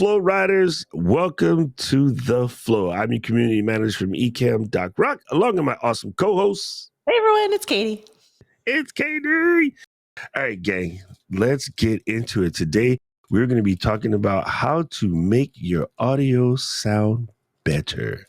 Flow Riders? Welcome to The Flow. I'm your community manager from Ecamm, Doc Rock, along with my awesome co-hosts. Hey everyone, it's Katie. It's Katie. All right, gang, let's get into it. Today, we're going to be talking about how to make your audio sound better.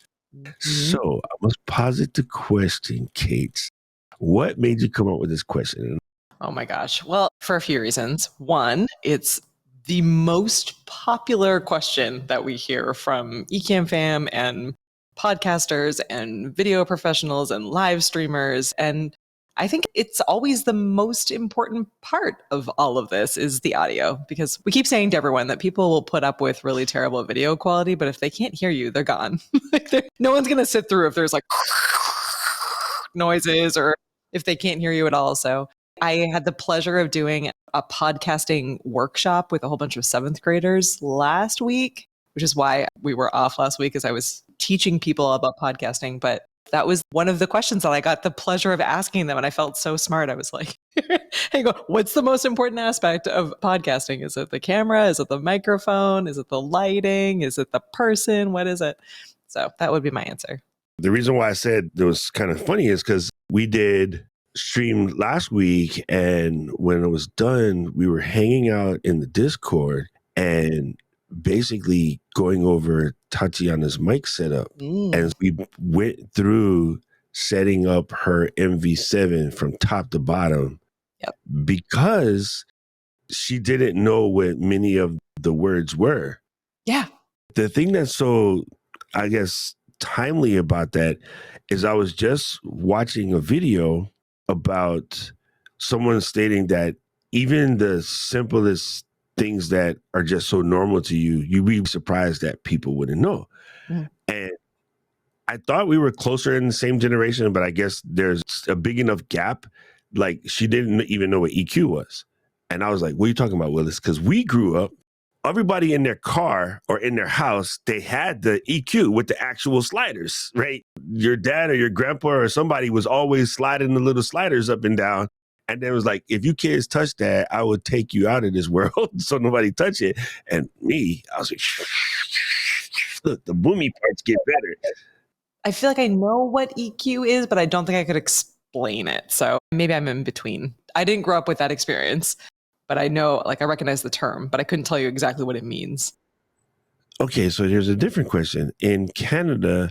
So I must posit the question, Kate. What made you come up with this question? Oh my gosh. Well, for a few reasons. One, it's the most popular question that we hear from Ecamm fam and podcasters and video professionals and live streamers. And I think it's always the most important part of all of this is the audio, because we keep saying to everyone that people will put up with really terrible video quality, but if they can't hear you, they're gone. No one's going to sit through if there's like noises or if they can't hear you at all. So I had the pleasure of doing a podcasting workshop with a whole bunch of 7th graders last week, which is why we were off last week, as I was teaching people about podcasting. But that was one of the questions that I got the pleasure of asking them. And I felt so smart. I was like, hey, what's the most important aspect of podcasting? Is it the camera? Is it the microphone? Is it the lighting? Is it the person? What is it? So that would be my answer. The reason why I said it was kind of funny is because we did stream last week, and when it was done, we were hanging out in the Discord and basically going over Tatiana's mic setup. And we went through setting up her MV7 from top to bottom because she didn't know what many of the words were. Yeah. The thing that's so, I guess, timely about that is I was just watching a video about someone stating that even the simplest things that are just so normal to you, you'd be surprised that people wouldn't know. And I thought we were closer in the same generation, but I guess there's a big enough gap. Like, she didn't even know what EQ was. And I was like, what are you talking about, Willis? Because we grew up, everybody in their car or in their house, they had the EQ with the actual sliders, right? Your dad or your grandpa or somebody was always sliding the little sliders up and down. And then it was like, if you kids touch that, I would take you out of this world so nobody touch it. And me, I was like, look, the boomy parts get better. I feel like I know what EQ is, but I don't think I could explain it. So maybe I'm in between. I didn't grow up with that experience, but I know, like, I recognize the term, but I couldn't tell you exactly what it means. Okay, so here's a different question. In Canada,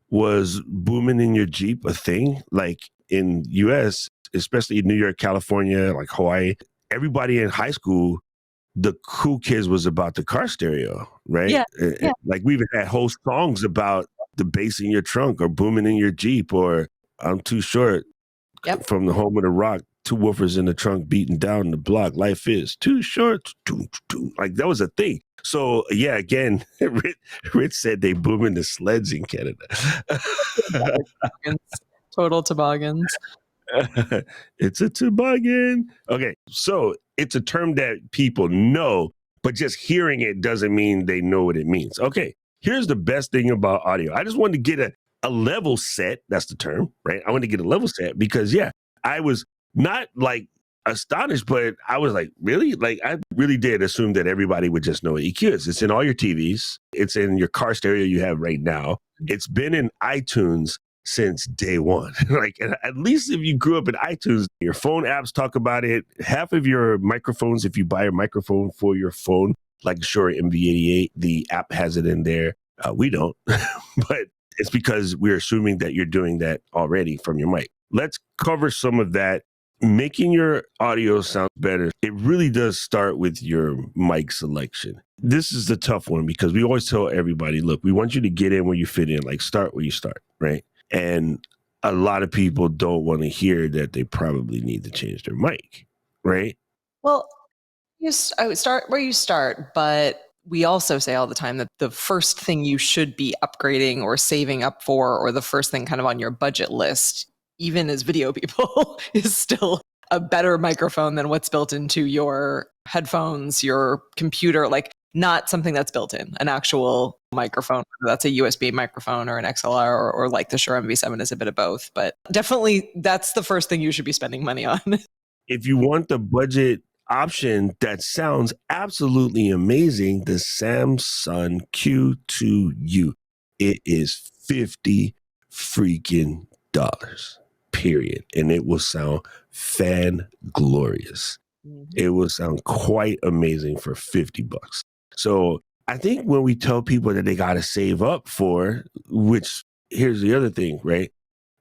was booming in your Jeep a thing? Like in US, especially New York, California, like Hawaii, everybody in high school, the cool kids was about the car stereo, right? Yeah. Like we even had whole songs about the bass in your trunk or booming in your Jeep or I'm too short from the home of the rock. 2 woofers in the trunk beating down the block. Life is too short. Like that was a thing. So yeah, again, Rich said they booming the sleds in Canada. Total toboggans. It's a toboggan. Okay, so it's a term that people know, but just hearing it doesn't mean they know what it means. Okay, here's the best thing about audio. I just wanted to get a level set. That's the term, right? I wanted to get a level set because, yeah, I was not like astonished, but I was like, really? Like, I really did assume that everybody would just know what EQ is. It's in all your TVs. It's in your car stereo you have right now. It's been in iTunes since day one. Like, at least if you grew up in iTunes, your phone apps talk about it. Half of your microphones, if you buy a microphone for your phone, like Shure MV88, the app has it in there. We don't, but it's because we're assuming that you're doing that already from your mic. Let's cover some of that. Making your audio sound better, it really does start with your mic selection. This is the tough one because we always tell everybody, look, we want you to get in where you fit in, like start where you start, right? And a lot of people don't want to hear that they probably need to change their mic, right? Well, I would start where you start, but we also say all the time that the first thing you should be upgrading or saving up for, or the first thing kind of on your budget list, even as video people, is still a better microphone than what's built into your headphones, your computer, like not something that's built in, an actual microphone. That's a USB microphone or an XLR or like the Shure MV7 is a bit of both. But definitely that's the first thing you should be spending money on. If you want the budget option that sounds absolutely amazing, the Samsung Q2U. It is 50 freaking dollars, period. And it will sound fan glorious. It will sound quite amazing for 50 bucks. So I think when we tell people that they got to save up for, which here's the other thing, right?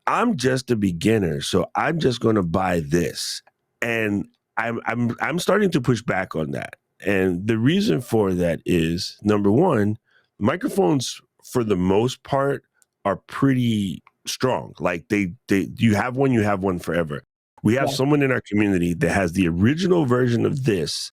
I'm just a beginner, so I'm just going to buy this. And I'm starting to push back on that. And the reason for that is, number one, microphones for the most part are pretty strong. Like they you have one forever. We have someone in our community that has the original version of this,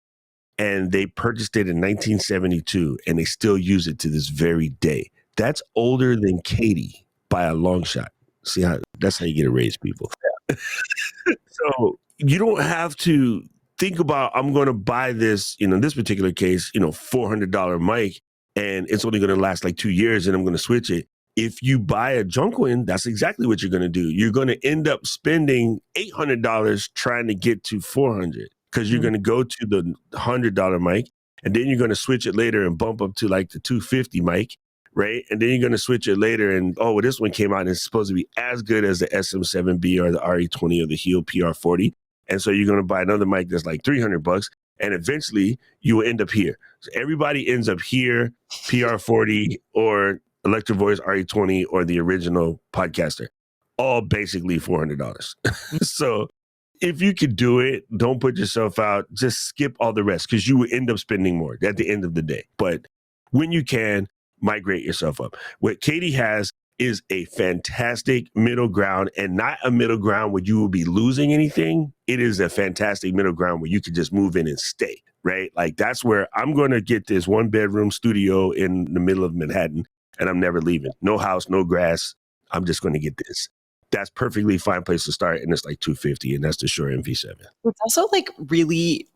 and they purchased it in 1972, and they still use it to this very day. That's older than Katie by a long shot. See how that's how you get a raise, people. So you don't have to think about, I'm going to buy this, in this particular case, $400 mic, and it's only going to last like 2 years, and I'm going to switch it. If you buy a junk one, that's exactly what you're going to do. You're going to end up spending $800 trying to get to $400 because you're going to go to the $100 mic, and then you're going to switch it later and bump up to like the $250 mic, right? And then you're going to switch it later, and this one came out and it's supposed to be as good as the SM7B or the RE20 or the Heal PR40. And so you're going to buy another mic that's like $300, and eventually you will end up here. So everybody ends up here, PR40 or Electro Voice RE20 or the original Podcaster, all basically $400. So if you could do it, don't put yourself out. Just skip all the rest because you will end up spending more at the end of the day. But when you can, migrate yourself up. What Katie has is a fantastic middle ground, and not a middle ground where you will be losing anything. It is a fantastic middle ground where you can just move in and stay, right? Like that's where I'm going to get this 1-bedroom studio in the middle of Manhattan, and I'm never leaving. No house, no grass. I'm just going to get this. That's perfectly fine place to start, and it's like $250, and that's the Shure MV7. It's also like really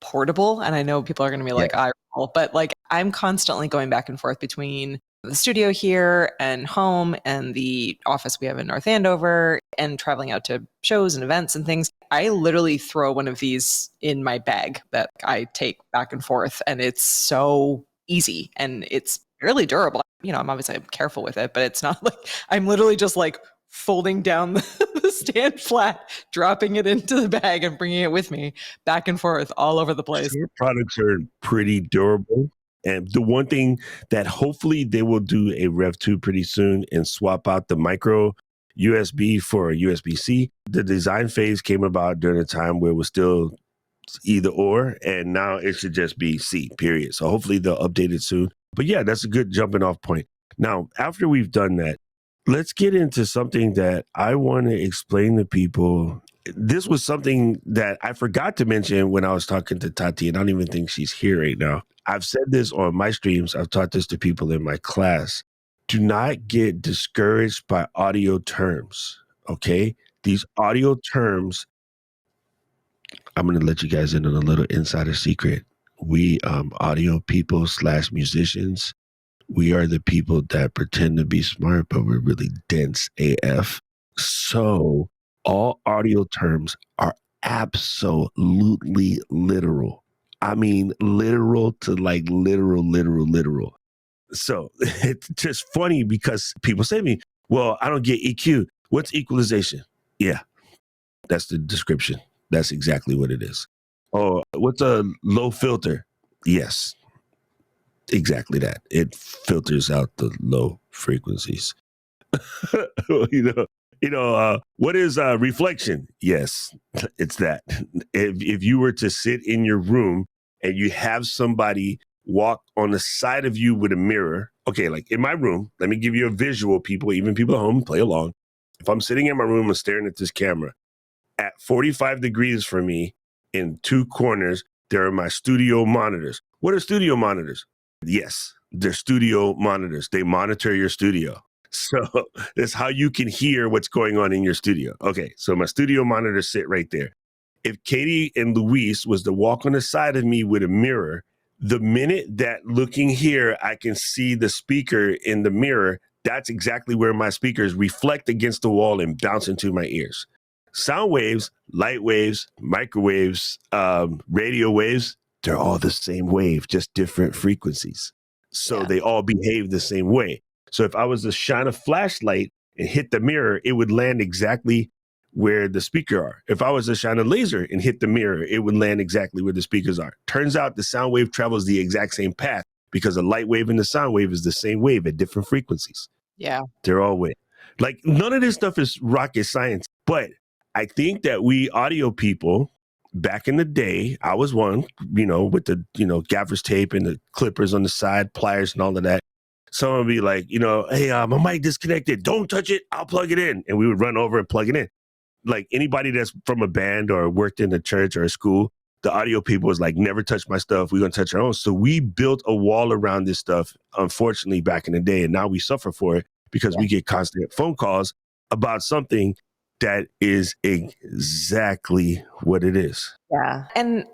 portable, and I know people are going to be like, I roll, but like I'm constantly going back and forth between the studio here and home and the office we have in North Andover and traveling out to shows and events and things. I literally throw one of these in my bag that I take back and forth, and it's so easy and it's fairly durable. I'm obviously careful with it, but it's not like I'm literally just like folding down the stand flat, dropping it into the bag and bringing it with me back and forth all over the place. Shure products are pretty durable. And the one thing that hopefully they will do a Rev 2 pretty soon and swap out the micro USB for a USB-C. The design phase came about during a time where it was still either or, and now it should just be C, period. So hopefully they'll update it soon. But yeah, that's a good jumping off point. Now, after we've done that, let's get into something that I want to explain to people. This was something that I forgot to mention when I was talking to Tati, and I don't even think she's here right now. I've said this on my streams. I've taught this to people in my class. Do not get discouraged by audio terms, okay? These audio terms, I'm going to let you guys in on a little insider secret. We audio people / musicians, we are the people that pretend to be smart, but we're really dense AF. So all audio terms are absolutely literal. I mean, literal to like literal. So it's just funny because people say to me, well, I don't get EQ. What's equalization? Yeah, that's the description. That's exactly what it is. Oh, what's a low filter? Yes, exactly that. It filters out the low frequencies. What is reflection? Yes, it's that. If you were to sit in your room and you have somebody walk on the side of you with a mirror, okay, like in my room, let me give you a visual, people, even people at home, play along. If I'm sitting in my room and staring at this camera, at 45 degrees from me in two corners, there are my studio monitors. What are studio monitors? Yes, they're studio monitors. They monitor your studio. So that's how you can hear what's going on in your studio. Okay, so my studio monitors sit right there. If Katie and Luis was to walk on the side of me with a mirror, the minute that looking here, I can see the speaker in the mirror, that's exactly where my speakers reflect against the wall and bounce into my ears. Sound waves, light waves, microwaves, radio waves, they're all the same wave, just different frequencies. So Yeah. they all behave the same way. So if I was to shine a flashlight and hit the mirror, it would land exactly where the speaker are. If I was to shine a laser and hit the mirror, it would land exactly where the speakers are. Turns out the sound wave travels the exact same path because a light wave and the sound wave is the same wave at different frequencies. Yeah. They're all wave. Like none of this stuff is rocket science, but I think that we audio people back in the day, I was one, with the, gaffer's tape and the clippers on the side, pliers and all of that. Someone would be like, hey, my mic disconnected. Don't touch it. I'll plug it in. And we would run over and plug it in. Like anybody that's from a band or worked in a church or a school, the audio people was like, never touch my stuff. We're going to touch our own. So we built a wall around this stuff, unfortunately, back in the day. And now we suffer for it because we get constant phone calls about something that is exactly what it is. Yeah. And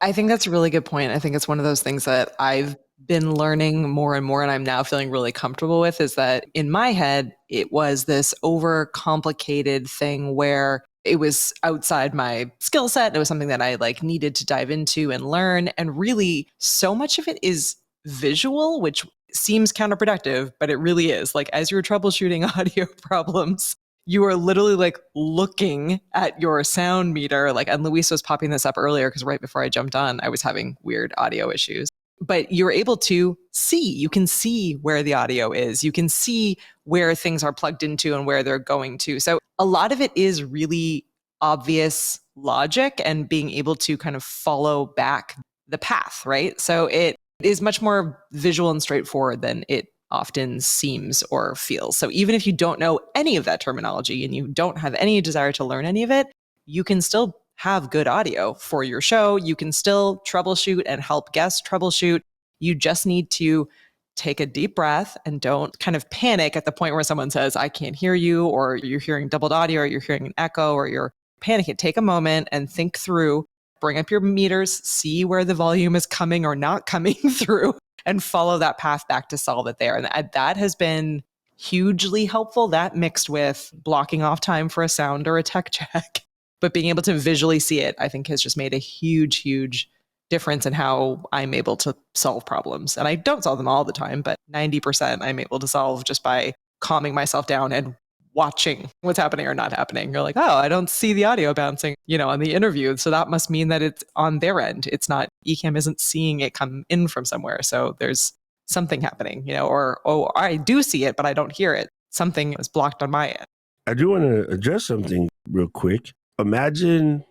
I think that's a really good point. I think it's one of those things that I've been learning more and more, and I'm now feeling really comfortable with, is that in my head, it was this overcomplicated thing where it was outside my skill set. It was something that I needed to dive into and learn. And really, so much of it is visual, which seems counterproductive, but it really is. Like as you're troubleshooting audio problems, you are literally looking at your sound meter. And Luis was popping this up earlier because right before I jumped on, I was having weird audio issues. But you're able to see, you can see where the audio is. You can see where things are plugged into and where they're going to. So a lot of it is really obvious logic and being able to kind of follow back the path, right? So it is much more visual and straightforward than it often seems or feels. So even if you don't know any of that terminology and you don't have any desire to learn any of it, you can still have good audio for your show. You can still troubleshoot and help guests troubleshoot. You just need to take a deep breath and don't kind of panic at the point where someone says, I can't hear you, or you're hearing doubled audio, or you're hearing an echo, or you're panicking. Take a moment and think through, bring up your meters, see where the volume is coming or not coming through, and follow that path back to solve it there. And that has been hugely helpful. That mixed with blocking off time for a sound or a tech check, but being able to visually see it, I think has just made a huge, huge difference in how I'm able to solve problems. And I don't solve them all the time, but 90% I'm able to solve just by calming myself down and watching what's happening or not happening. You're like, oh, I don't see the audio bouncing, on the interview. So that must mean that it's on their end. It's not, Ecamm isn't seeing it come in from somewhere. So there's something happening, or, oh, I do see it, but I don't hear it. Something is blocked on my end. I do want to address something real quick. Imagine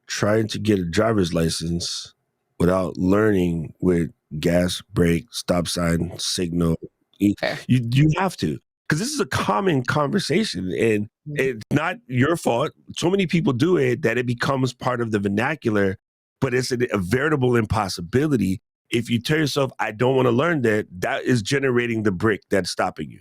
trying to get a driver's license without learning with gas, brake, stop sign, signal. Fair. You have to. Because this is a common conversation and it's not your fault. So many people do it that it becomes part of the vernacular, but it's a veritable impossibility. If you tell yourself, I don't want to learn that, that is generating the brick that's stopping you.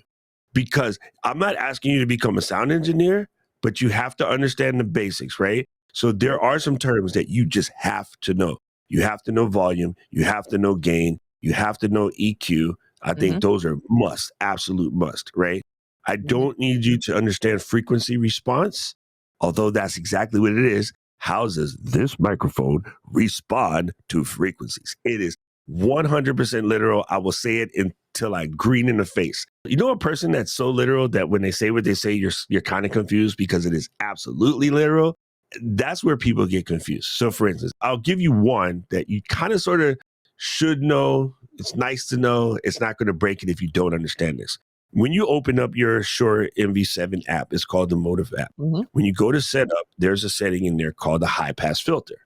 Because I'm not asking you to become a sound engineer, but you have to understand the basics, right? So there are some terms that you just have to know. You have to know volume. You have to know gain. You have to know EQ. I think those are must, absolute must, right? I don't need you to understand frequency response, although that's exactly what it is. How does this microphone respond to frequencies? It is 100% literal. I will say it until I green in the face. You know a person that's so literal that when they say what they say, you're kind of confused because it is absolutely literal? That's where people get confused. So for instance, I'll give you one that you kind of sort of should know. It's nice to know. It's not going to break it if you don't understand this. When you open up your Shure MV7 app, it's called the Motive app. When you go to setup, there's a setting in there called the high pass filter.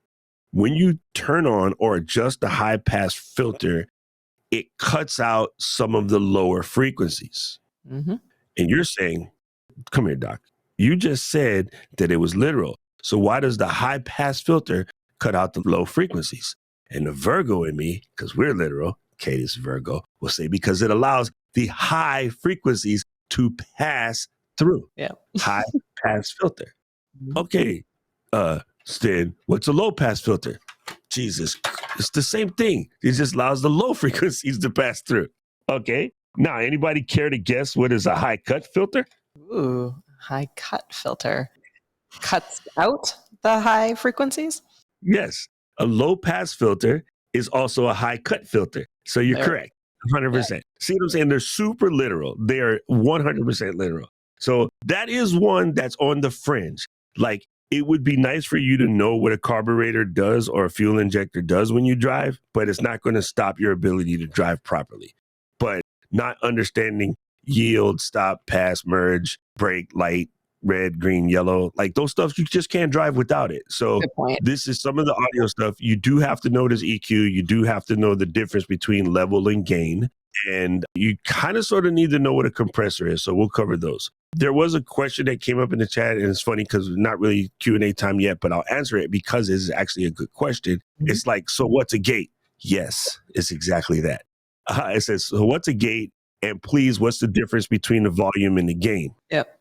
When you turn on or adjust the high pass filter, it cuts out some of the lower frequencies. And you're saying, come here, Doc. You just said that it was literal. So why does the high pass filter cut out the low frequencies? And the Virgo in me, because we're literal, Cadis Virgo, will say because it allows the high frequencies to pass through. Yeah. High pass filter. Okay, Stan, what's a low pass filter? Jesus, it's the same thing. It just allows the low frequencies to pass through. Okay. Now, anybody care to guess what is a high cut filter? Ooh, high cut filter. cuts out the high frequencies? Yes. A low pass filter is also a high cut filter. So you're There. correct. 100%. See what I'm saying? They're super literal. They're 100% literal. So that is one that's on the fringe. Like, it would be nice for you to know what a carburetor does or a fuel injector does when you drive, but it's not going to stop your ability to drive properly. But not understanding yield, stop, pass, merge, brake, light, red, green, yellow, like those stuff, you just can't drive without it. So Good point. this is some of the audio stuff. You do have to know this EQ. You do have to know the difference between level and gain. And you kind of sort of need to know what a compressor is. So we'll cover those. There was a question that came up in the chat, and it's funny because not really Q&A time yet, but I'll answer it because it's actually a good question. Mm-hmm. It's like, so what's a gate? Yes, it's exactly that. It says, so what's a gate? And please, what's the difference between the volume and the gain? Yep.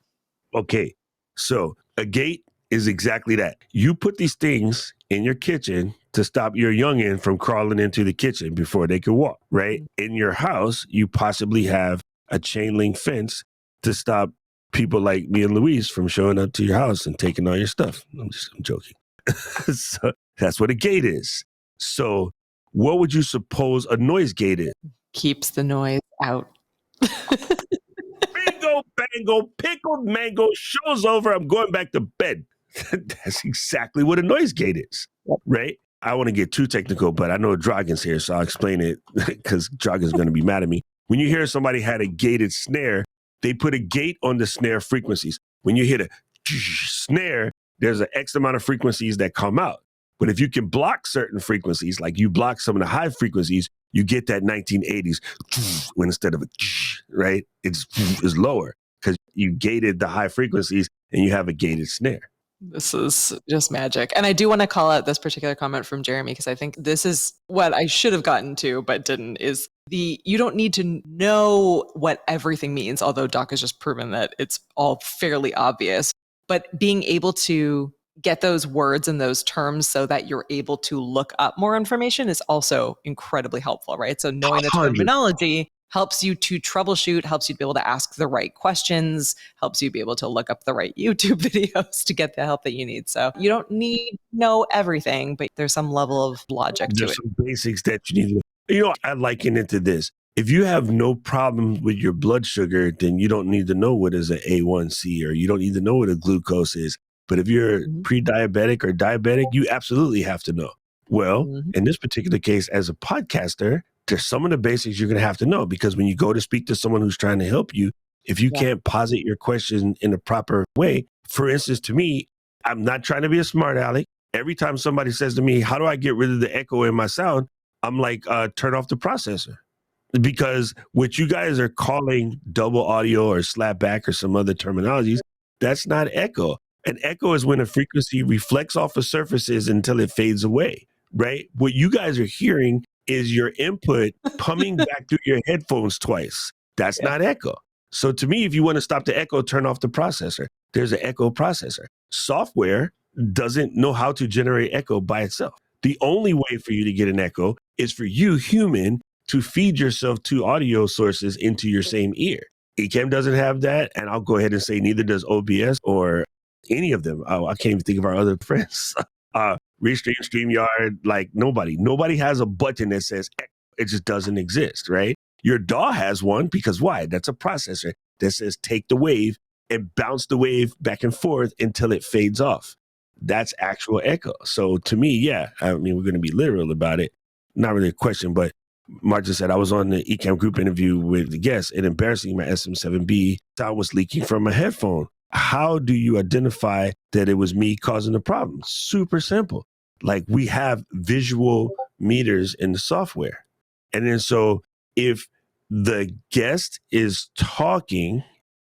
Okay, so a gate is exactly that. You put these things in your kitchen to stop your youngin from crawling into the kitchen before they could walk, right? In your house, you possibly have a chain link fence to stop people like me and Luis from showing up to your house and taking all your stuff. I'm joking. So that's what a gate is. So what would you suppose a noise gate is? Keeps the noise out. Bingo, bango, pickled mango, show's over. I'm going back to bed. That's exactly what a noise gate is, right? I want to get too technical, but I know Dragon's here, so I'll explain it because Dragon's going to be mad at me. When you hear somebody had a gated snare, they put a gate on the snare frequencies. When you hit a snare, there's an X amount of frequencies that come out. But if you can block certain frequencies, like you block some of the high frequencies, you get that 1980s when instead of a right, it's lower because you gated the high frequencies and you have a gated snare. This is just magic. And I do want to call out this particular comment from Jeremy because I think this is what I should have gotten to but didn't, is you don't need to know what everything means, although Doc has just proven that it's all fairly obvious. But being able to get those words and those terms so that you're able to look up more information is also incredibly helpful, right? So knowing the 100. terminology helps you to troubleshoot, helps you to be able to ask the right questions, helps you be able to look up the right YouTube videos to get the help that you need. So you don't need to know everything, but there's some level of logic to There's it. some basics that you need to know. You know, I liken it to this. If you have no problem with your blood sugar, then you don't need to know what is an A1C or you don't need to know what a glucose is. But if you're pre-diabetic or diabetic, you absolutely have to know. Well, in this particular case, as a podcaster, there's some of the basics you're going to have to know because when you go to speak to someone who's trying to help you, if you can't posit your question in a proper way, for instance, to me, I'm not trying to be a smart aleck. Every time somebody says to me, how do I get rid of the echo in my sound? I'm like, turn off the processor. Because what you guys are calling double audio or slapback or some other terminologies, that's not echo. An echo is when a frequency reflects off of surfaces until it fades away, right? What you guys are hearing is your input coming back through your headphones twice. That's not echo. So to me, if you want to stop the echo, turn off the processor. There's an echo processor. Software doesn't know how to generate echo by itself. The only way for you to get an echo is for you, human, to feed yourself two audio sources into your same ear. Ecamm doesn't have that, and I'll go ahead and say neither does OBS or any of them. I can't even think of our other friends. Restream, StreamYard, like nobody has a button that says echo. It just doesn't exist, right? Your DAW has one because why? That's a processor that says take the wave and bounce the wave back and forth until it fades off. That's actual echo. So to me, yeah, I mean, we're going to be literal about it. Not really a question, but Martin said I was on the Ecamm group interview with the guest and embarrassing my SM7B sound was leaking from my headphone. How do you identify that it was me causing the problem? Super simple. Like we have visual meters in the software. And then so if the guest is talking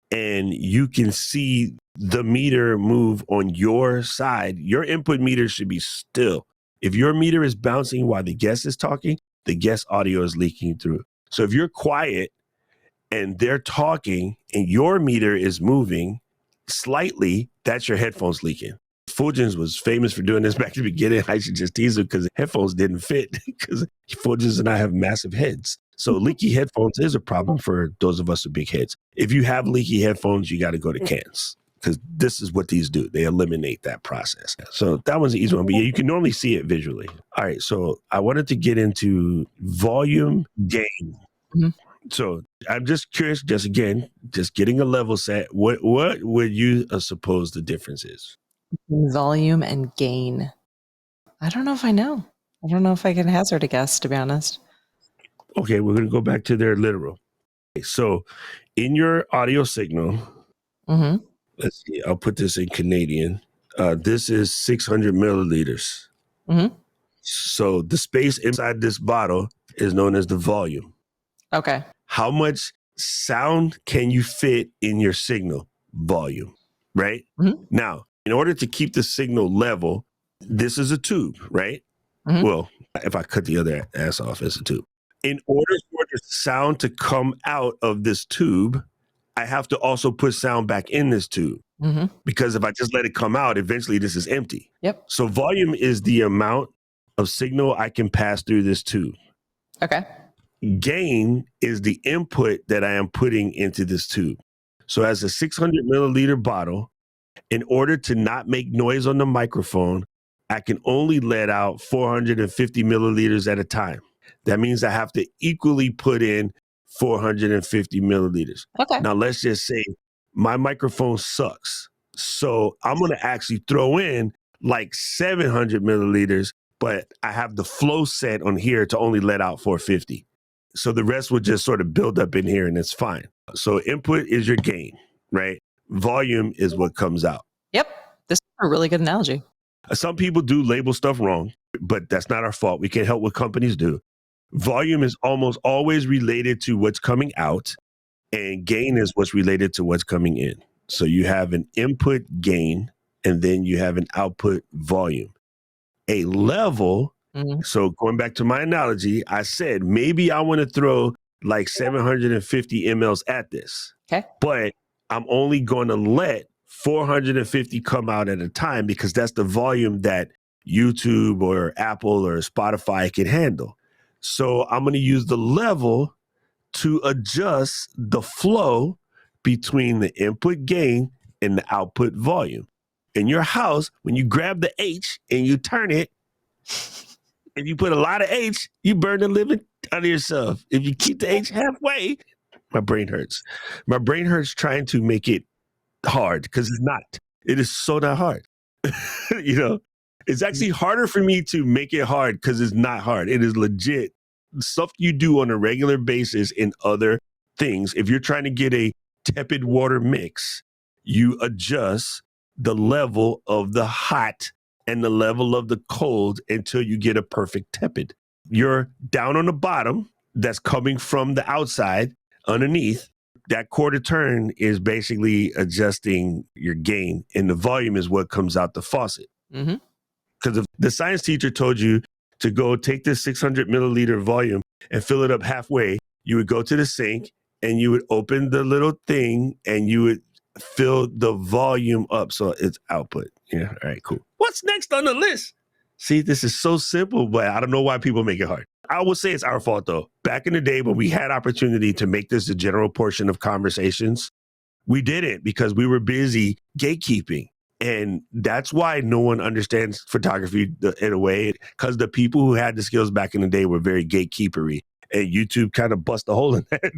and you can see the meter move on your side, your input meter should be still. If your meter is bouncing while the guest is talking, the guest audio is leaking through. So if you're quiet and they're talking and your meter is moving slightly, that's your headphones leaking. Fulgens was famous for doing this back at the beginning. I should just tease him because the headphones didn't fit because Fulgens and I have massive heads. So leaky headphones is a problem for those of us with big heads. If you have leaky headphones, you got to go to cans. because this is what these do. They eliminate that process. So that one's the easy one, but yeah, you can normally see it visually. All right, so I wanted to get into volume gain. Mhm. So I'm just curious, just getting a level set. What would you suppose the difference is? Volume and gain. I don't know if I know. I don't know if I can hazard a guess, to be honest. Okay, we're going to go back to their literal. So in your audio signal, Mm-hmm. let's see, I'll put this in Canadian. This is 600 milliliters. Mm-hmm. So the space inside this bottle is known as the volume. Okay. How much sound can you fit in your signal? Volume, right? Mm-hmm. Now, in order to keep the signal level, this is a tube, right? Mm-hmm. Well, if I cut the other ass off, it's a tube. In order for the sound to come out of this tube, I have to also put sound back in this tube. Mm-hmm. Because if I just let it come out, eventually this is empty. Yep. So volume is the amount of signal I can pass through this tube. Okay. Gain is the input that I am putting into this tube. So as a 600 milliliter bottle, in order to not make noise on the microphone, I can only let out 450 milliliters at a time. That means I have to equally put in 450 milliliters. Okay. Now, let's just say my microphone sucks. So I'm going to actually throw in like 700 milliliters, but I have the flow set on here to only let out 450. So the rest will just sort of build up in here and it's fine. So input is your gain, right? Volume is what comes out. Yep. This is a really good analogy. Some people do label stuff wrong, but that's not our fault. We can't help what companies do. Volume is almost always related to what's coming out, and gain is what's related to what's coming in. So you have an input gain, and then you have an output volume. A level, so going back to my analogy, I said maybe I want to throw like 750 mLs at this. Okay. But I'm only going to let 450 come out at a time because that's the volume that YouTube or Apple or Spotify can handle. So I'm going to use the level to adjust the flow between the input gain and the output volume. In your house, when you grab the H and you turn it, if you put a lot of H, you burn the living out of yourself. If you keep the H halfway, my brain hurts. My brain hurts trying to make it hard because it's not. It is so not hard. You know, it's actually harder for me to make it hard because it's not hard. It is legit stuff you do on a regular basis in other things. If you're trying to get a tepid water mix, you adjust the level of the hot and the level of the cold until you get a perfect tepid. You're down on the bottom that's coming from the outside underneath. That quarter turn is basically adjusting your gain, and the volume is what comes out the faucet. Because if the science teacher told you to go take this 600 milliliter volume and fill it up halfway, you would go to the sink and you would open the little thing and you would fill the volume up so it's output. Yeah, all right, cool. What's next on the list? See, this is so simple, but I don't know why people make it hard. I would say it's our fault, though. Back in the day when we had opportunity to make this a general portion of conversations, we didn't because we were busy gatekeeping. And that's why no one understands photography in a way, because the people who had the skills back in the day were very gatekeepery. And YouTube kind of bust a hole in that.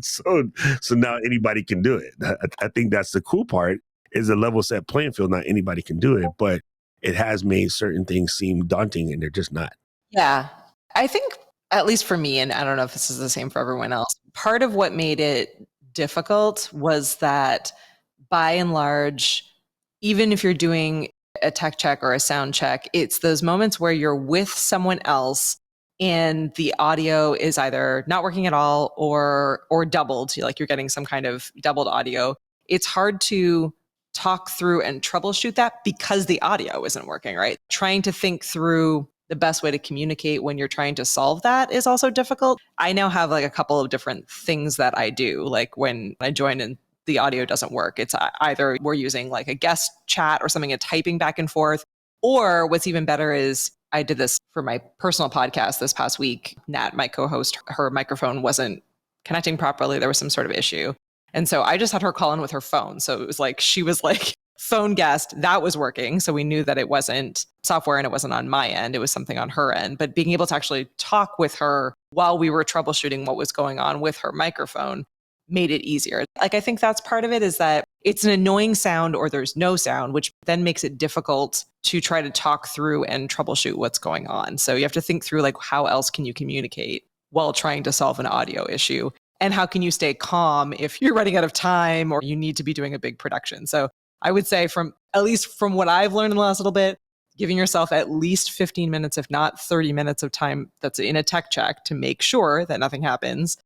So now anybody can do it. I think that's the cool part, is a level set playing field. Not anybody can do it, but it has made certain things seem daunting and they're just not. Yeah. I think, at least for me, and I don't know if this is the same for everyone else, part of what made it difficult was that by and large, even if you're doing a tech check or a sound check, it's those moments where you're with someone else and the audio is either not working at all or doubled, like you're getting some kind of doubled audio. It's hard to talk through and troubleshoot that because the audio isn't working, right? Trying to think through the best way to communicate when you're trying to solve that is also difficult. I now have like a couple of different things that I do. Like when I join and the audio doesn't work, it's either we're using like a guest chat or something and typing back and forth. Or what's even better is I did this for my personal podcast this past week. Nat, my co-host, her microphone wasn't connecting properly. There was some sort of issue. And so I just had her call in with her phone. So it was like, she was like phone guest, that was working. So we knew that it wasn't software and it wasn't on my end. It was something on her end. But being able to actually talk with her while we were troubleshooting what was going on with her microphone made it easier. Like, I think that's part of it, is that it's an annoying sound or there's no sound, which then makes it difficult to try to talk through and troubleshoot what's going on. So you have to think through, like, how else can you communicate while trying to solve an audio issue? And how can you stay calm if you're running out of time or you need to be doing a big production? So I would say, at least from what I've learned in the last little bit, giving yourself at least 15 minutes, if not 30 minutes of time that's in a tech check to make sure that nothing happens.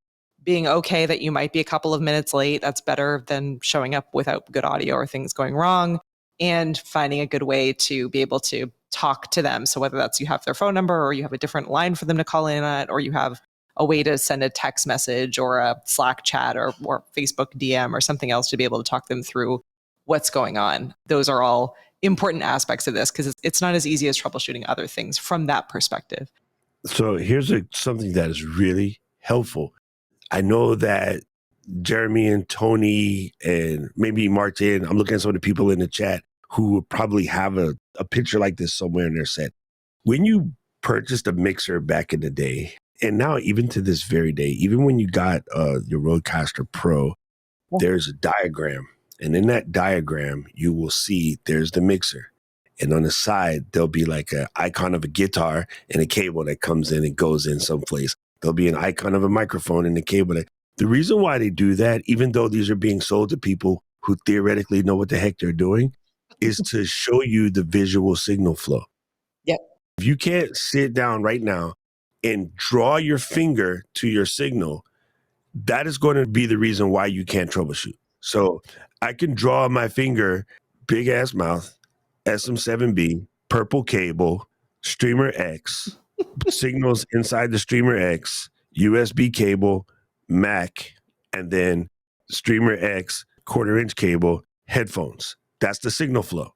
Being okay that you might be a couple of minutes late, that's better than showing up without good audio or things going wrong. And finding a good way to be able to talk to them. So whether that's you have their phone number or you have a different line for them to call in at, or you have a way to send a text message or a Slack chat or Facebook DM or something else to be able to talk them through what's going on. Those are all important aspects of this, because it's not as easy as troubleshooting other things from that perspective. So here's something that is really helpful. I know that Jeremy and Tony and maybe Martin, I'm looking at some of the people in the chat who probably have a picture like this somewhere in their set. When you purchased a mixer back in the day, and now even to this very day, even when you got your Rodecaster Pro, there's a diagram. And in that diagram, you will see there's the mixer. And on the side, there'll be like an icon of a guitar and a cable that comes in and goes in someplace. There'll be an icon of a microphone and a cable. The reason why they do that, even though these are being sold to people who theoretically know what the heck they're doing, is to show you the visual signal flow. Yep. If you can't sit down right now and draw your finger to your signal, that is going to be the reason why you can't troubleshoot. So I can draw my finger, big ass mouth, SM7B, purple cable, Streamer X, signals inside the Streamer X, USB cable, Mac, and then Streamer X, 1/4-inch cable, headphones. That's the signal flow,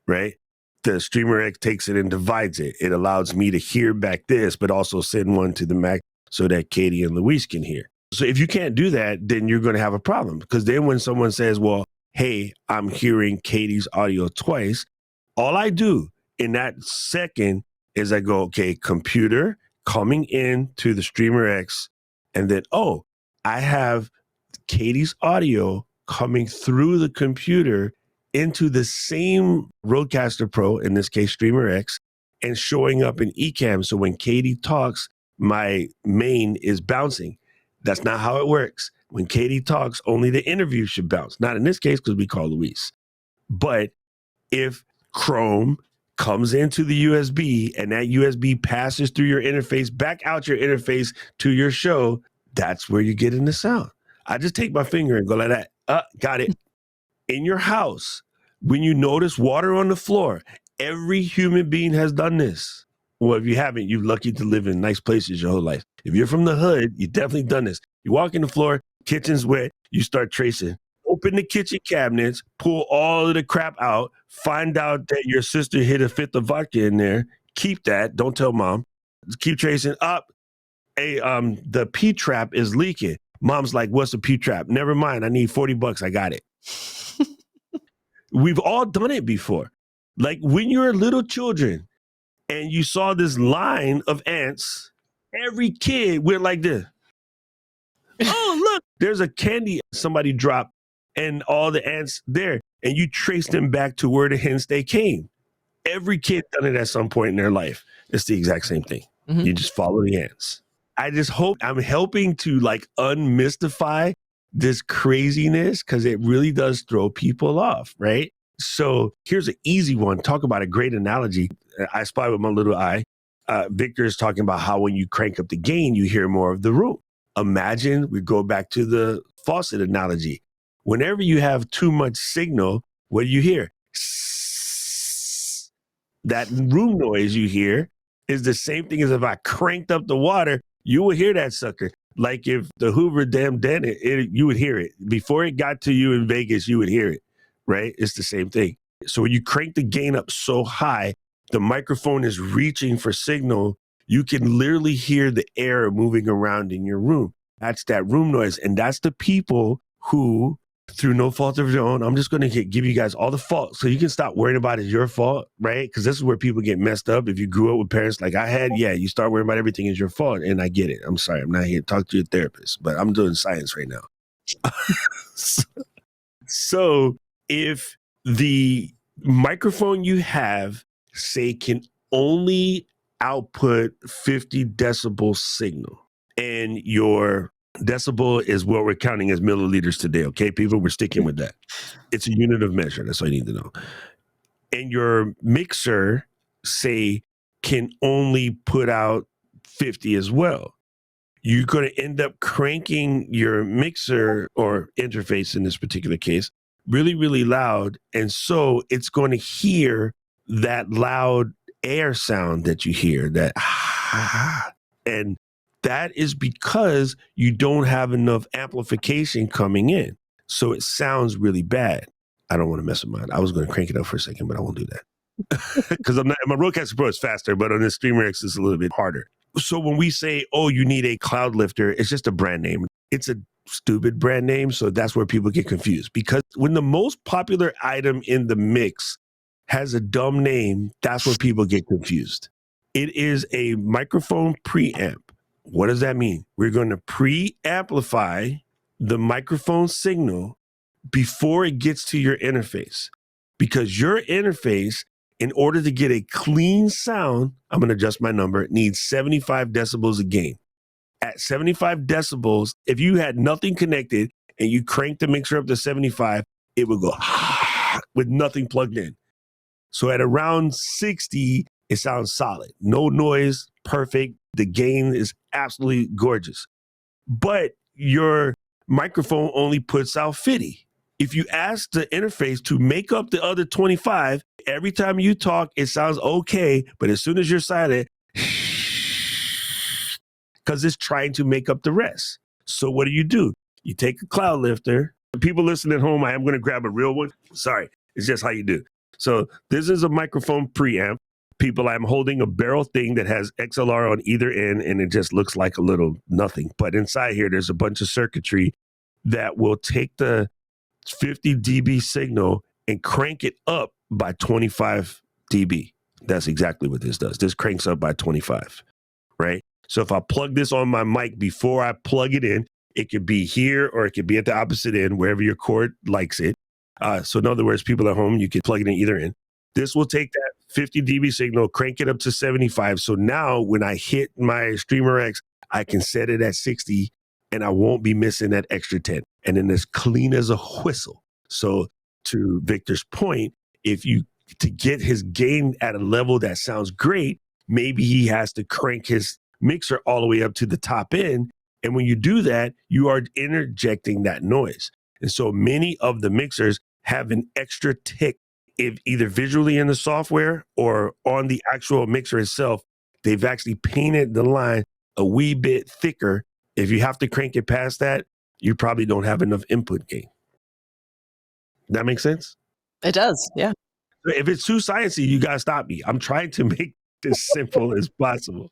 right? The Streamer X takes it and divides it. It allows me to hear back this, but also send one to the Mac so that Katie and Luis can hear. So if you can't do that, then you're going to have a problem. Because then when someone says, well, hey, I'm hearing Katie's audio twice, all I do in that second is I go, okay, computer coming in to the Streamer X, and then, oh, I have Katie's audio coming through the computer into the same Rodecaster Pro, in this case, Streamer X, and showing up in Ecamm. So when Katie talks, my main is bouncing. That's not how it works. When Katie talks, only the interview should bounce. Not in this case, because we call Luis. But if Chrome comes into the USB and that USB passes through your interface, back out your interface to your show, that's where you get in the sound. I just take my finger and go like that. Got it. In your house, when you notice water on the floor, every human being has done this. Well, if you haven't, you're lucky to live in nice places your whole life. If you're from the hood, you've definitely done this. You walk in the floor, kitchen's wet, you start tracing. Open the kitchen cabinets, pull all of the crap out, find out that your sister hid a fifth of vodka in there. Keep that. Don't tell mom. Just keep tracing up. Hey, the P-trap is leaking. Mom's like, what's a P-trap? Never mind. I need $40. I got it. We've all done it before. Like when you're little children and you saw this line of ants, every kid went like this. Oh, look, there's a candy somebody dropped and all the ants there. And you trace them back to where the hen stay came. Every kid done it at some point in their life. It's the exact same thing. Mm-hmm. You just follow the ants. I just hope I'm helping to like unmystify this craziness, because it really does throw people off, right? So here's an easy one. Talk about a great analogy. I spy with my little eye. Victor is talking about how when you crank up the gain, you hear more of the room. Imagine we go back to the faucet analogy. Whenever you have too much signal, what do you hear? That room noise you hear is the same thing as if I cranked up the water, you will hear that sucker. Like if the Hoover Dam did it, you would hear it. Before it got to you in Vegas, you would hear it, right? It's the same thing. So when you crank the gain up so high, the microphone is reaching for signal. You can literally hear the air moving around in your room. That's that room noise. And that's the people who through no fault of your own. I'm just going to give you guys all the fault so you can stop worrying about it's your fault, right? Because this is where people get messed up. If you grew up with parents like I had, yeah, you start worrying about everything is your fault. And I get it. I'm sorry. I'm not here to talk to your therapist, but I'm doing science right now. So if the microphone you have, say, can only output 50 decibel signal, and your decibel is what we're counting as milliliters today, okay, people? We're sticking with that. It's a unit of measure. That's all you need to know. And your mixer, say, can only put out 50 as well. You're going to end up cranking your mixer or interface in this particular case really, really loud. And so it's going to hear that loud air sound that you hear, that and that is because you don't have enough amplification coming in. So it sounds really bad. I don't want to mess with mine. I was going to crank it up for a second, but I won't do that. Because my Rodecaster Pro is faster, but on the Streamer X it's a little bit harder. So when we say, oh, you need a cloud lifter, it's just a brand name. It's a stupid brand name. So that's where people get confused. Because when the most popular item in the mix has a dumb name, that's where people get confused. It is a microphone preamp. What does that mean? We're going to pre-amplify the microphone signal before it gets to your interface. Because your interface, in order to get a clean sound, I'm going to adjust my number, it needs 75 decibels of gain. At 75 decibels, if you had nothing connected and you cranked the mixer up to 75, it would go with nothing plugged in. So at around 60, it sounds solid. No noise, perfect. The gain is absolutely gorgeous. But your microphone only puts out 50. If you ask the interface to make up the other 25, every time you talk, it sounds okay. But as soon as you're silent, because it's trying to make up the rest. So what do? You take a cloud lifter. People listening at home, I am going to grab a real one. Sorry, it's just how you do. So this is a microphone preamp. People, I'm holding a barrel thing that has XLR on either end, and it just looks like a little nothing. But inside here, there's a bunch of circuitry that will take the 50 dB signal and crank it up by 25 dB. That's exactly what this does. This cranks up by 25, right? So if I plug this on my mic before I plug it in, it could be here or it could be at the opposite end, wherever your cord likes it. So in other words, people at home, you can plug it in either end. This will take that 50 dB signal, crank it up to 75. So now when I hit my Streamer X, I can set it at 60 and I won't be missing that extra 10. And then it's clean as a whistle. So to Victor's point, to get his gain at a level that sounds great, maybe he has to crank his mixer all the way up to the top end. And when you do that, you are interjecting that noise. And so many of the mixers have an extra tick, if either visually in the software or on the actual mixer itself. They've actually painted the line a wee bit thicker. If you have to crank it past that, you probably don't have enough input gain. That makes sense? It does, yeah. If it's too sciencey, you gotta stop me. I'm trying to make this simple as possible.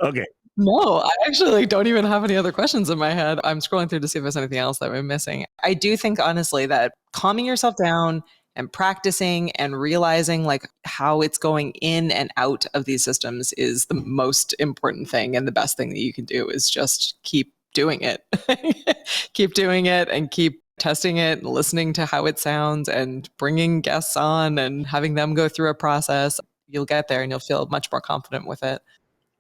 Okay. No, I actually don't even have any other questions in my head. I'm scrolling through to see if there's anything else that I'm missing. I do think, honestly, that calming yourself down and practicing and realizing like how it's going in and out of these systems is the most important thing. And the best thing that you can do is just keep doing it. Keep doing it and keep testing it and listening to how it sounds and bringing guests on and having them go through a process. You'll get there and you'll feel much more confident with it.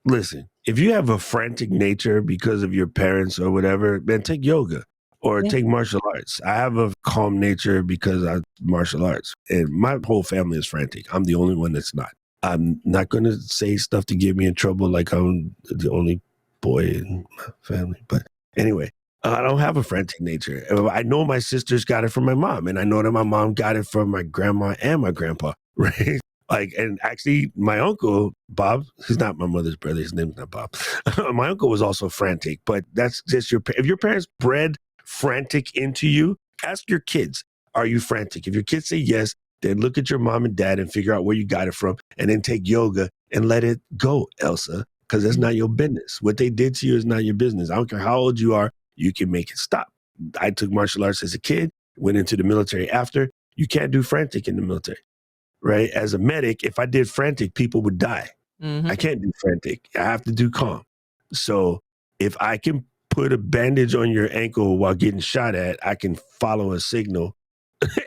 Listen, if you have a frantic nature because of your parents or whatever, man, take yoga or take martial arts. I have a calm nature because I martial arts, and my whole family is frantic. I'm the only one that's not. I'm not going to say stuff to get me in trouble like I'm the only boy in my family. But anyway, I don't have a frantic nature. I know my sisters got it from my mom, and I know that my mom got it from my grandma and my grandpa, right? Like, and actually my uncle, Bob, he's not my mother's brother. His name's not Bob. My uncle was also frantic, but that's just if your parents bred frantic into you, ask your kids, are you frantic? If your kids say yes, then look at your mom and dad and figure out where you got it from, and then take yoga and let it go, Elsa, because that's not your business. What they did to you is not your business. I don't care how old you are, you can make it stop. I took martial arts as a kid. went into the military after. You can't do frantic in the military, right? As a medic, if I did frantic, people would die. I can't do frantic. I have to do calm. So if I can put a bandage on your ankle while getting shot at, I can follow a signal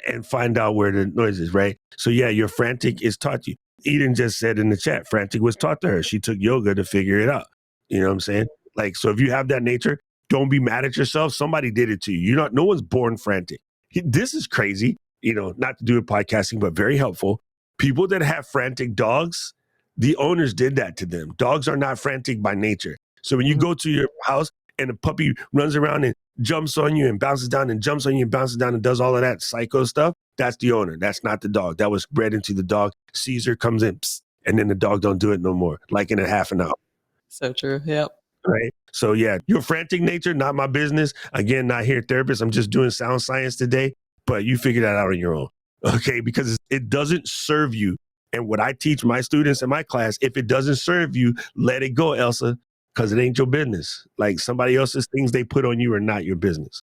and find out where the noise is, right? So yeah, your frantic is taught you. Eden just said in the chat, frantic was taught to her. She took yoga to figure it out. You know what I'm saying? Like, so if you have that nature, don't be mad at yourself. Somebody did it to you. No one's born frantic. This is crazy, not to do with podcasting, but very helpful. People that have frantic dogs, the owners did that to them. Dogs are not frantic by nature. So when you go to your house and a puppy runs around and jumps on you and bounces down and jumps on you and bounces down and does all of that psycho stuff, that's the owner. That's not the dog. That was bred into the dog. Caesar comes in, psst, and then the dog don't do it no more, like in a half an hour. So true. Yep. Right. So yeah, your frantic nature, not my business. Again, not here therapist. I'm just doing sound science today, but you figure that out on your own. Okay. Because it doesn't serve you. And what I teach my students in my class, if it doesn't serve you, let it go, Elsa, because it ain't your business. Like somebody else's things they put on you are not your business.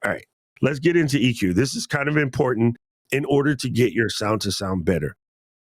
All right. Let's get into EQ. This is kind of important in order to get your sound to sound better.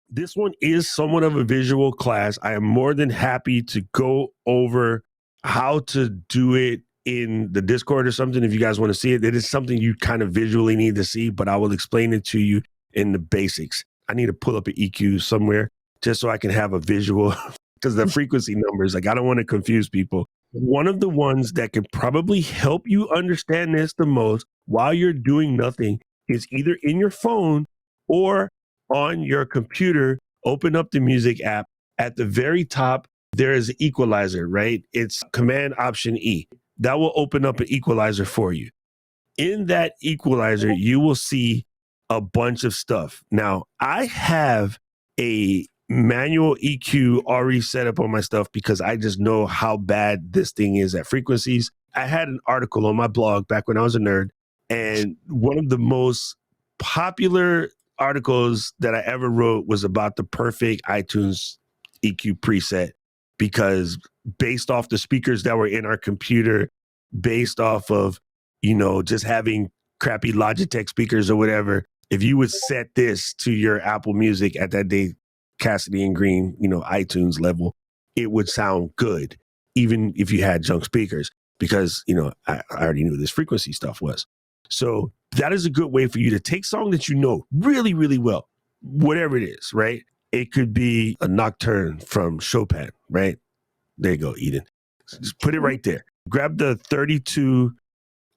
This one is somewhat of a visual class. I am more than happy to go over how to do it in the Discord or something. If you guys want to see it, it is something you kind of visually need to see, but I will explain it to you in the basics. I need to pull up an EQ somewhere just so I can have a visual because the frequency numbers, like I don't want to confuse people. One of the ones that can probably help you understand this the most while you're doing nothing is either in your phone or on your computer. Open up the music app. At the very top, there is an equalizer, right? It's Command Option E. That will open up an equalizer for you. In that equalizer, you will see a bunch of stuff. Now, I have a manual EQ already set up on my stuff because I just know how bad this thing is at frequencies. I had an article on my blog back when I was a nerd, and one of the most popular articles that I ever wrote was about the perfect iTunes EQ preset, because based off the speakers that were in our computer, based off of, just having crappy Logitech speakers or whatever, if you would set this to your Apple Music at that day, Cassidy and Green, iTunes level, it would sound good, even if you had junk speakers, because, I already knew this frequency stuff was. So that is a good way for you to take song that you know really, really well, whatever it is, right? It could be a nocturne from Chopin, right? There you go, Eden. Just put it right there. Grab the 32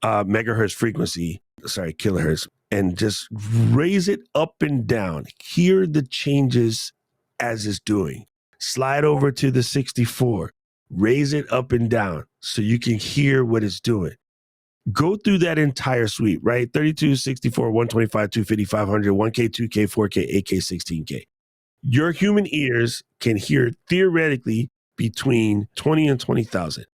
megahertz frequency, kilohertz, and just raise it up and down. Hear the changes as it's doing. Slide over to the 64. Raise it up and down so you can hear what it's doing. Go through that entire suite, right? 32, 64, 125, 250, 500, 1K, 2K, 4K, 8K, 16K. Your human ears can hear theoretically between 20 and 20,000.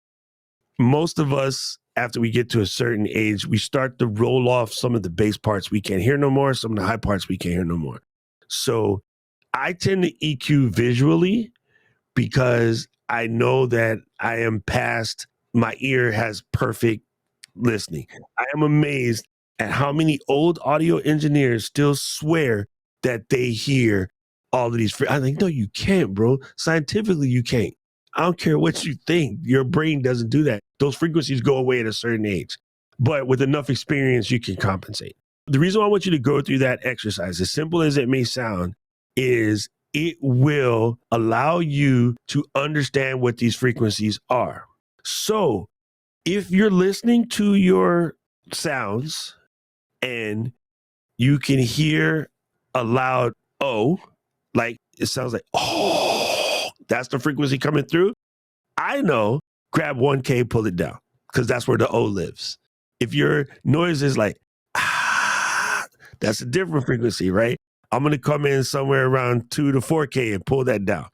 Most of us, after we get to a certain age, we start to roll off some of the bass parts we can't hear no more, some of the high parts we can't hear no more. So I tend to EQ visually because I know that I am past, my ear has perfect listening. I am amazed at how many old audio engineers still swear that they hear all of these. I think, no, you can't, bro. Scientifically, you can't. I don't care what you think. Your brain doesn't do that. Those frequencies go away at a certain age. But with enough experience, you can compensate. The reason why I want you to go through that exercise, as simple as it may sound, is it will allow you to understand what these frequencies are. So if you're listening to your sounds and you can hear a loud O, like it sounds like, oh, that's the frequency coming through. I know, grab 1K, pull it down, because that's where the O lives. If your noise is like, that's a different frequency, right? I'm going to come in somewhere around 2 to 4K and pull that down,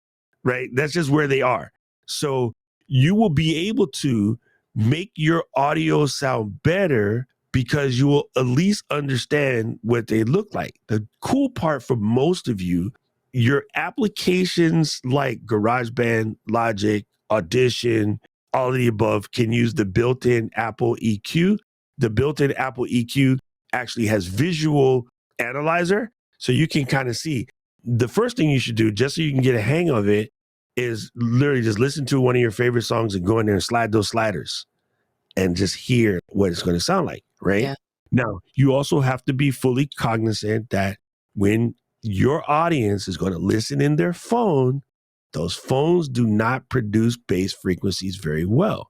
right? That's just where they are. So you will be able to make your audio sound better because you will at least understand what they look like. The cool part for most of you, your applications like GarageBand, Logic, Audition, all of the above can use the built-in Apple EQ. The built-in Apple EQ actually has visual analyzer. So you can kind of see. The first thing you should do, just so you can get a hang of it, is literally just listen to one of your favorite songs and go in there and slide those sliders and just hear what it's going to sound like, right? Yeah. Now, you also have to be fully cognizant that when your audience is going to listen in their phone, those phones do not produce bass frequencies very well.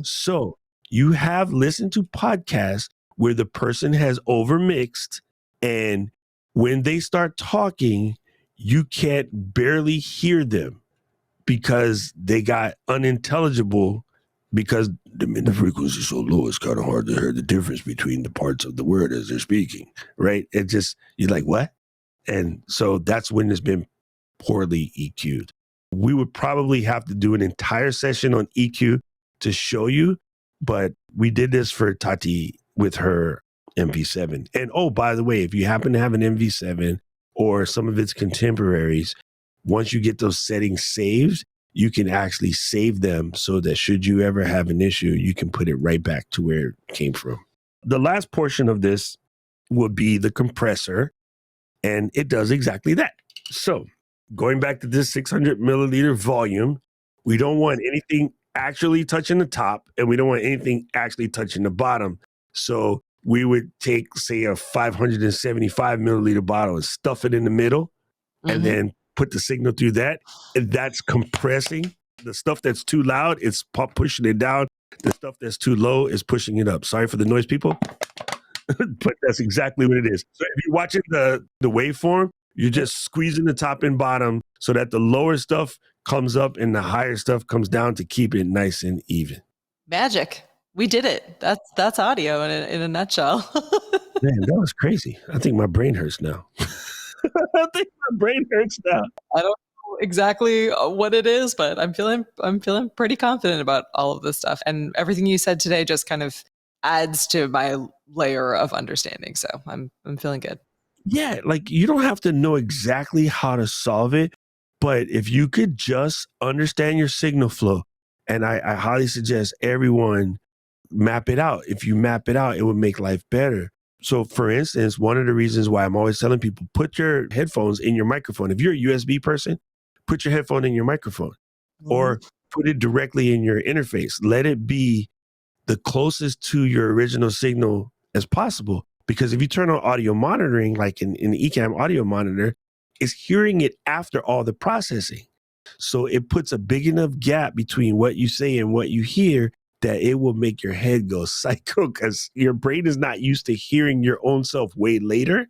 So you have listened to podcasts where the person has overmixed, and when they start talking, you can't barely hear them because they got unintelligible because the frequency is so low, it's kind of hard to hear the difference between the parts of the word as they're speaking, right? It just, you're like, what? And so that's when it's been poorly EQ'd. We would probably have to do an entire session on EQ to show you, but we did this for Tati with her MV7. And oh, by the way, if you happen to have an MV7 or some of its contemporaries, once you get those settings saved, you can actually save them so that should you ever have an issue, you can put it right back to where it came from. The last portion of this will be the compressor, and it does exactly that. So going back to this 600 milliliter volume, we don't want anything actually touching the top, and we don't want anything actually touching the bottom. So we would take, say, a 575 milliliter bottle and stuff it in the middle, and then put the signal through that. And that's compressing. The stuff that's too loud, it's pushing it down. The stuff that's too low is pushing it up. Sorry for the noise, people. But that's exactly what it is. So if you're watching the waveform, you're just squeezing the top and bottom so that the lower stuff comes up and the higher stuff comes down to keep it nice and even. Magic. We did it. That's audio in a nutshell. Man, that was crazy. I think my brain hurts now. I think my brain hurts now. I don't know exactly what it is, but I'm feeling pretty confident about all of this stuff. And everything you said today just kind of adds to my layer of understanding. So I'm feeling good. Yeah, like you don't have to know exactly how to solve it, but if you could just understand your signal flow, and I highly suggest everyone map it out. If you map it out, it would make life better. So for instance, one of the reasons why I'm always telling people, put your headphones in your microphone. If you're a USB person, put your headphone in your microphone or put it directly in your interface. Let it be the closest to your original signal as possible. Because if you turn on audio monitoring, like in the Ecamm audio monitor, it's hearing it after all the processing. So it puts a big enough gap between what you say and what you hear that it will make your head go psycho because your brain is not used to hearing your own self way later.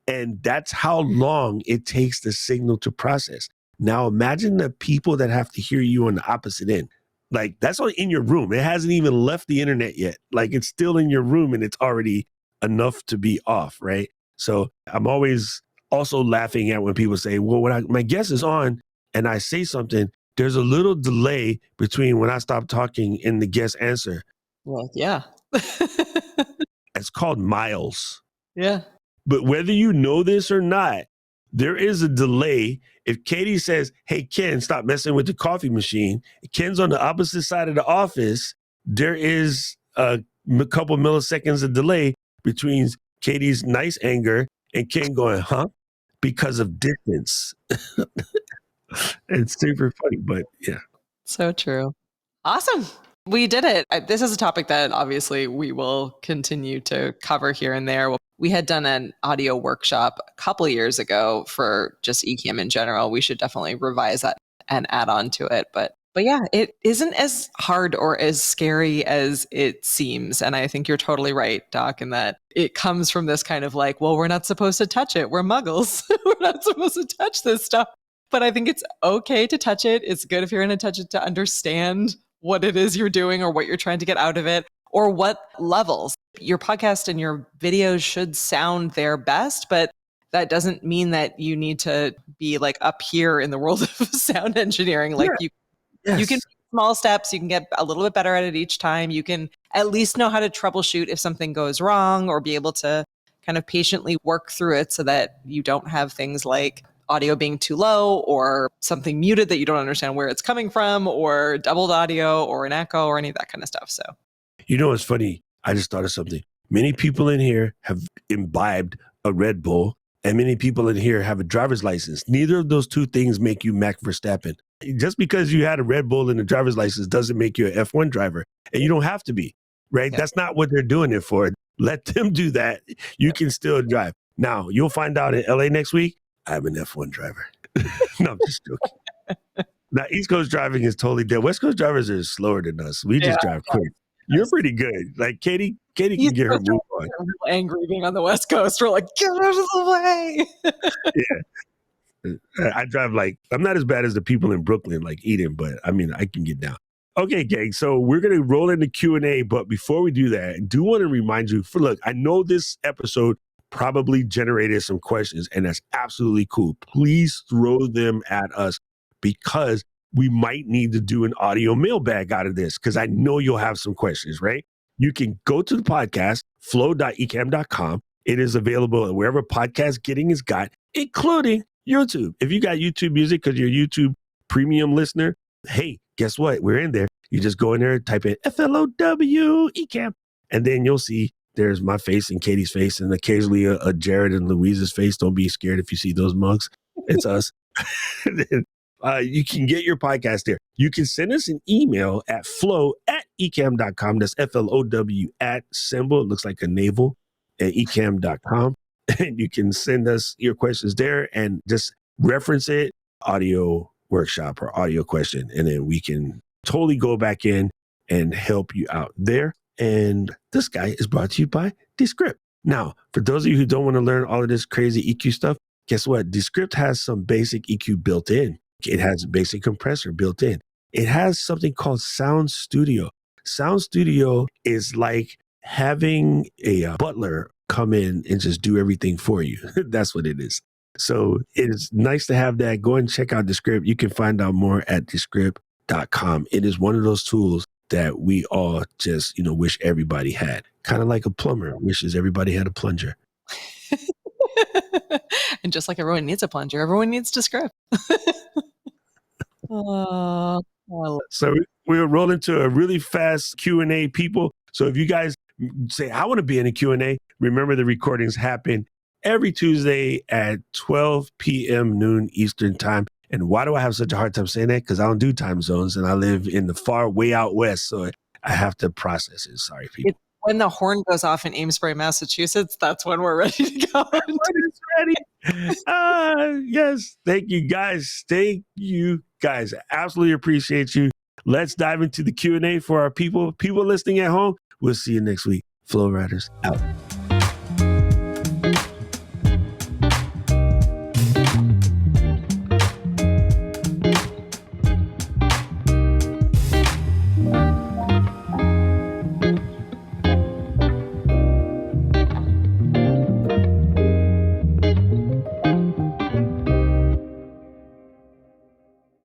And that's how long it takes the signal to process. Now imagine the people that have to hear you on the opposite end. Like that's only in your room. It hasn't even left the internet yet. Like it's still in your room and it's already enough to be off, right? So I'm always also laughing at when people say, well, when my guest is on and I say something, there's a little delay between when I stop talking and the guest answer. Well, yeah. It's called miles. Yeah. But whether you know this or not, there is a delay. If Katie says, hey, Ken, stop messing with the coffee machine, Ken's on the opposite side of the office, there is a couple milliseconds of delay between Katie's nice anger and Ken going, huh? Because of distance. It's super funny, but yeah. So true. Awesome. We did it. This is a topic that obviously we will continue to cover here and there. We had done an audio workshop a couple of years ago for just Ecamm in general. We should definitely revise that and add on to it. But yeah, it isn't as hard or as scary as it seems. And I think you're totally right, Doc, in that it comes from this kind of like, well, we're not supposed to touch it. We're muggles. We're not supposed to touch this stuff. But I think it's okay to touch it. It's good if you're going to touch it to understand what it is you're doing or what you're trying to get out of it or what levels. Your podcast and your videos should sound their best, but that doesn't mean that you need to be like up here in the world of sound engineering. Like you can make small steps. You can get a little bit better at it each time. You can at least know how to troubleshoot if something goes wrong or be able to kind of patiently work through it so that you don't have things like audio being too low or something muted that you don't understand where it's coming from or doubled audio or an echo or any of that kind of stuff. So, you know, it's funny. I just thought of something. Many people in here have imbibed a Red Bull, and many people in here have a driver's license. Neither of those two things make you Max Verstappen. Just because you had a Red Bull and a driver's license doesn't make you an F1 driver, and you don't have to be, right? Yeah. That's not what they're doing it for. Let them do that. You can still drive. Now, you'll find out in LA next week, I'm an F1 driver. No, I'm just joking. Now, East Coast driving is totally dead. West Coast drivers are slower than us. We just drive quick. You're pretty good. Like Katie can get her move on. I'm real angry being on the West Coast. We're like, get out of the way. I drive like, I'm not as bad as the people in Brooklyn, like Eden, but I mean, I can get down. Okay, gang. So we're going to roll into Q&A. But before we do that, I do want to remind you look, I know this episode probably generated some questions, and that's absolutely cool. Please throw them at us because we might need to do an audio mailbag out of this because I know you'll have some questions, right? You can go to the podcast, flow.ecam.com. It is available wherever podcast getting is got, including YouTube. If you got YouTube Music because you're a YouTube premium listener, hey, guess what? We're in there. You just go in there, type in FLOW Ecam, and then you'll see there's my face and Katie's face and occasionally a Jared and Louise's face. Don't be scared if you see those mugs. It's us. You can get your podcast there. You can send us an email at flow@ecam.com. That's FLOW at symbol. It looks like a navel at ecam.com. And you can send us your questions there and just reference it, audio workshop or audio question. And then we can totally go back in and help you out there. And this guy is brought to you by Descript. Now, for those of you who don't want to learn all of this crazy EQ stuff, guess what? Descript has some basic EQ built in. It has a basic compressor built in. It has something called Sound Studio. Sound Studio is like having a butler come in and just do everything for you. That's what it is. So it's nice to have that. Go and check out Descript. You can find out more at Descript.com. It is one of those tools that we all just, wish everybody had. Kind of like a plumber wishes everybody had a plunger. And just like everyone needs a plunger, everyone needs Descript. So we'll roll into a really fast Q&A, people. So if you guys say, I want to be in a Q&A, remember the recordings happen every Tuesday at 12 p.m. noon Eastern time. And why do I have such a hard time saying that? Because I don't do time zones and I live in the far way out west. So I have to process it. Sorry, people. When the horn goes off in Amesbury, Massachusetts, that's when we're ready to go. It's ready. Yes. Thank you, guys. Thank you, guys. Absolutely appreciate you. Let's dive into the Q&A for our people listening at home. We'll see you next week. Flow Riders out.